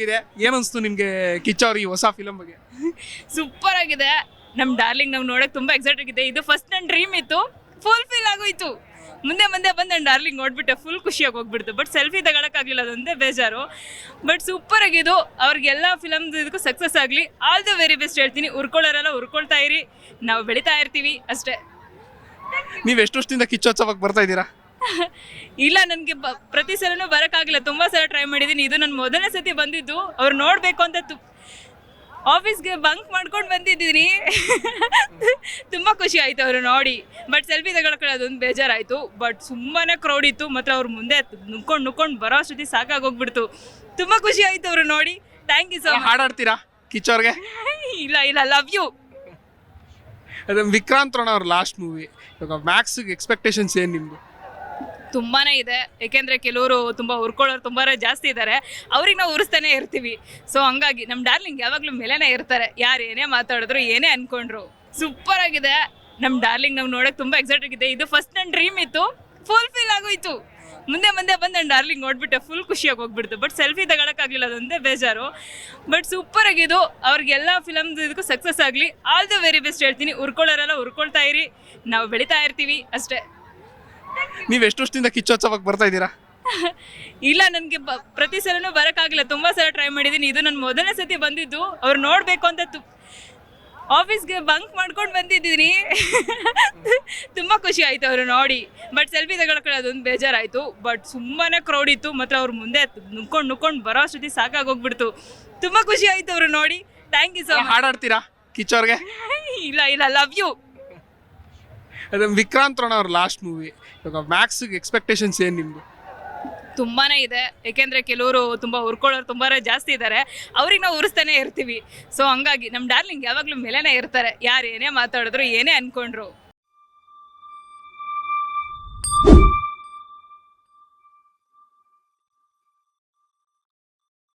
ಇದೆ. ಏನನ್ಸ್ತು ನಿಮ್ಗೆ ಕಿಚ್ಚ ಅವ್ರ ಈ ಹೊಸ ಫಿಲಂ ಬಗ್ಗೆ? ಸೂಪರ್ ಆಗಿದೆ. ನಮ್ ಡಾರ್ಲಿಂಗ್ ನಾವು ನೋಡಕ್ ತುಂಬಾ ಎಕ್ಸೈಟ್ ಆಗಿದೆ. ಇದು ಫಸ್ಟ್ ನನ್ನ ಡ್ರೀಮ್ ಇತ್ತು, ಫುಲ್ಫಿಲ್ ಆಗೋಯ್ತು. ಮುಂದೆ ಬಂದು ನನ್ನ ಡಾರ್ಲಿಂಗ್ ನೋಡ್ಬಿಟ್ಟೆ, ಫುಲ್ ಖುಷಿಯಾಗಿ ಹೋಗ್ಬಿಡ್ತು. ಬಟ್ ಸೆಲ್ಫಿ ತಗೊಳಕ್ಕಾಗಲಿಲ್ಲ, ಅದೊಂದೇ ಬೇಜಾರು. ಬಟ್ ಸೂಪರ್ ಆಗಿದ್ದು. ಅವ್ರಿಗೆಲ್ಲ ಫಿಲಮ್ ಇದಕ್ಕೂ ಸಕ್ಸಸ್ ಆಗಲಿ. ಆಲ್ ದ ವೆರಿ ಬೆಸ್ಟ್ ಹೇಳ್ತೀನಿ. ಉರ್ಕೊಳ್ಳೋರೆಲ್ಲ ಉರ್ಕೊಳ್ತಾ ಇರಿ, ನಾವು ಬೆಳಿತಾ ಇರ್ತೀವಿ ಅಷ್ಟೇ. ನೀವು ಎಷ್ಟು ವರ್ಷದಿಂದ ಕಿಚ್ಚೋತ್ಸವಕ್ಕೆ ಬರ್ತಾ ಇದ್ದೀರಾ? ಇಲ್ಲ, ನನಗೆ ಪ್ರತಿ ಸಲನೂ ಬರೋಕ್ಕಾಗಿಲ್ಲ. ತುಂಬ ಸಲ ಟ್ರೈ ಮಾಡಿದ್ದೀನಿ. ಇದು ನನ್ನ ಮೊದಲನೇ ಸತಿ ಬಂದಿದ್ದು. ಅವ್ರು ನೋಡಬೇಕು ಅಂತ ಆಫೀಸ್ಗೆ ಬಂಕ್ ಮಾಡ್ಕೊಂಡು ಬಂದಿದ್ದೀನಿ. ತುಂಬ ಖುಷಿ ಆಯಿತು ಅವರು ನೋಡಿ. ಬಟ್ ಸೆಲ್ಫಿ ತಗೊಳಕ್ಕೆ ಅದೊಂದು ಬೇಜಾರಾಯಿತು. ಬಟ್ ತುಂಬಾ ಕ್ರೌಡ್ ಇತ್ತು. ಮತ್ತು ಅವ್ರ ಮುಂದೆ ನುಕ್ಕೊಂಡು ಬರೋ ಅಷ್ಟೊತ್ತಿ ಸಾಕಾಗೋಗ್ಬಿಡ್ತು. ತುಂಬ ಖುಷಿ ಆಯಿತು ಅವರು ನೋಡಿ. Thank you so much. ಹಾಡಾಡ್ತೀರಾ ಕಿಚ್ಚವ್ರಿಗೆ? ಇಲ್ಲ, ಲವ್ ಯು. ಅದು ವಿಕ್ರಾಂತ್ ರೋಣ ಅವ್ರ ಲಾಸ್ಟ್ ಮೂವಿ. ಇವಾಗ ಮ್ಯಾಕ್ಸ್ಗೆ ಎಕ್ಸ್ಪೆಕ್ಟೇಷನ್ಸ್ ಏನು ನಿಮ್ಮದು? ತುಂಬಾ ಇದೆ. ಏಕೆಂದರೆ ಕೆಲವರು ತುಂಬ ಉರ್ಕೊಳ್ಳೋರು ತುಂಬ ಜಾಸ್ತಿ ಇದ್ದಾರೆ. ಅವ್ರಿಗೆ ನಾವು ಉರಿಸ್ತಾನೆ ಇರ್ತೀವಿ. ಸೊ ಹಂಗಾಗಿ ನಮ್ಮ ಡಾರ್ಲಿಂಗ್ ಯಾವಾಗಲೂ ಮೇಲೇನೇ ಇರ್ತಾರೆ. ಯಾರು ಏನೇ ಮಾತಾಡಿದ್ರು, ಏನೇ ಅಂದ್ಕೊಂಡ್ರು. ಸೂಪರ್ ಆಗಿದೆ. ನಮ್ಮ ಡಾರ್ಲಿಂಗ್ ನಾವು ನೋಡೋಕೆ ತುಂಬ ಎಕ್ಸೈಟ್ ಆಗಿದೆ. ಇದು ಫಸ್ಟ್ ನನ್ನ ಡ್ರೀಮ್ ಇತ್ತು, ಫುಲ್ಫಿಲ್ ಆಗೋಯ್ತು. ಮುಂದೆ ಬಂದು ನನ್ನ ಡಾರ್ಲಿಂಗ್ ನೋಡ್ಬಿಟ್ಟೆ, ಫುಲ್ ಖುಷಿಯಾಗಿ ಹೋಗ್ಬಿಡ್ತು. ಬಟ್ ಸೆಲ್ಫಿ ತಗೊಳಕ್ಕಾಗಲಿಲ್ಲ, ಅದೊಂದೇ ಬೇಜಾರು. ಬಟ್ ಸೂಪರ್ ಆಗಿದ್ದು. ಅವ್ರಿಗೆಲ್ಲ ಫಿಲಮ್ ಇದಕ್ಕೂ ಸಕ್ಸಸ್ ಆಗಲಿ. ಆಲ್ ದ ವೆರಿ ಬೆಸ್ಟ್ ಹೇಳ್ತೀನಿ. ಉರ್ಕೊಳ್ಳೋರೆಲ್ಲ ಉರ್ಕೊಳ್ತಾ ಇರಿ, ನಾವು ಬೆಳಿತಾ ಇರ್ತೀವಿ ಅಷ್ಟೇ. ನೀವು ಎಷ್ಟು ವರ್ಷದಿಂದ ಕಿಚ್ಚೋತ್ಸವಕ್ಕೆ ಬರ್ತಾ ಇದ್ದೀರಾ? ಇಲ್ಲ, ನನಗೆ ಪ್ರತಿ ಸಲನೂ ಬರೋಕ್ಕಾಗಿಲ್ಲ. ತುಂಬ ಸಲ ಟ್ರೈ ಮಾಡಿದ್ದೀನಿ. ಇದು ನನ್ನ ಮೊದಲನೇ ಸತಿ ಬಂದಿದ್ದು. ಅವ್ರು ನೋಡಬೇಕು ಅಂತ ಆಫೀಸ್ಗೆ ಬಂಕ್ ಮಾಡ್ಕೊಂಡು ಬಂದಿದ್ದೀನಿ. ತುಂಬ ಖುಷಿ ಆಯಿತು ಅವರು ನೋಡಿ. ಬಟ್ ಸೆಲ್ಫಿ ತಗೊಳಕ್ಕೆ ಅದೊಂದು ಬೇಜಾರಾಯಿತು. ಬಟ್ ತುಂಬಾ ಕ್ರೌಡ್ ಇತ್ತು. ಮತ್ತು ಅವ್ರ ಮುಂದೆ ನುಕ್ಕೊಂಡು ಬರೋ ಅಷ್ಟೊತ್ತಿ ಸಾಕಾಗೋಗ್ಬಿಡ್ತು. ತುಂಬ ಖುಷಿ ಆಯಿತು ಅವರು ನೋಡಿ. Thank you so much. ಹಾಡಾಡ್ತೀರಾ ಕಿಚ್ಚವ್ರಿಗೆ? ಇಲ್ಲ, ಲವ್ ಯು. ಅದು ವಿಕ್ರಾಂತ್ ರೋಣ ಅವ್ರ ಲಾಸ್ಟ್ ಮೂವಿ. ಇವಾಗ ಮ್ಯಾಕ್ಸ್ಗೆ ಎಕ್ಸ್ಪೆಕ್ಟೇಷನ್ಸ್ ಏನು ನಿಮ್ಮದು? ತುಂಬಾ ಇದೆ. ಏಕೆಂದರೆ ಕೆಲವರು ತುಂಬ ಉರ್ಕೊಳ್ಳೋರು ತುಂಬ ಜಾಸ್ತಿ ಇದ್ದಾರೆ. ಅವ್ರಿಗೆ ನಾವು ಉರಿಸ್ತಾನೆ ಇರ್ತೀವಿ. ಸೊ ಹಂಗಾಗಿ ನಮ್ಮ ಡಾರ್ಲಿಂಗ್ ಯಾವಾಗಲೂ ಮೇಲೇನೇ ಇರ್ತಾರೆ. ಯಾರು ಏನೇ ಮಾತಾಡಿದ್ರು, ಏನೇ ಅಂದ್ಕೊಂಡ್ರು.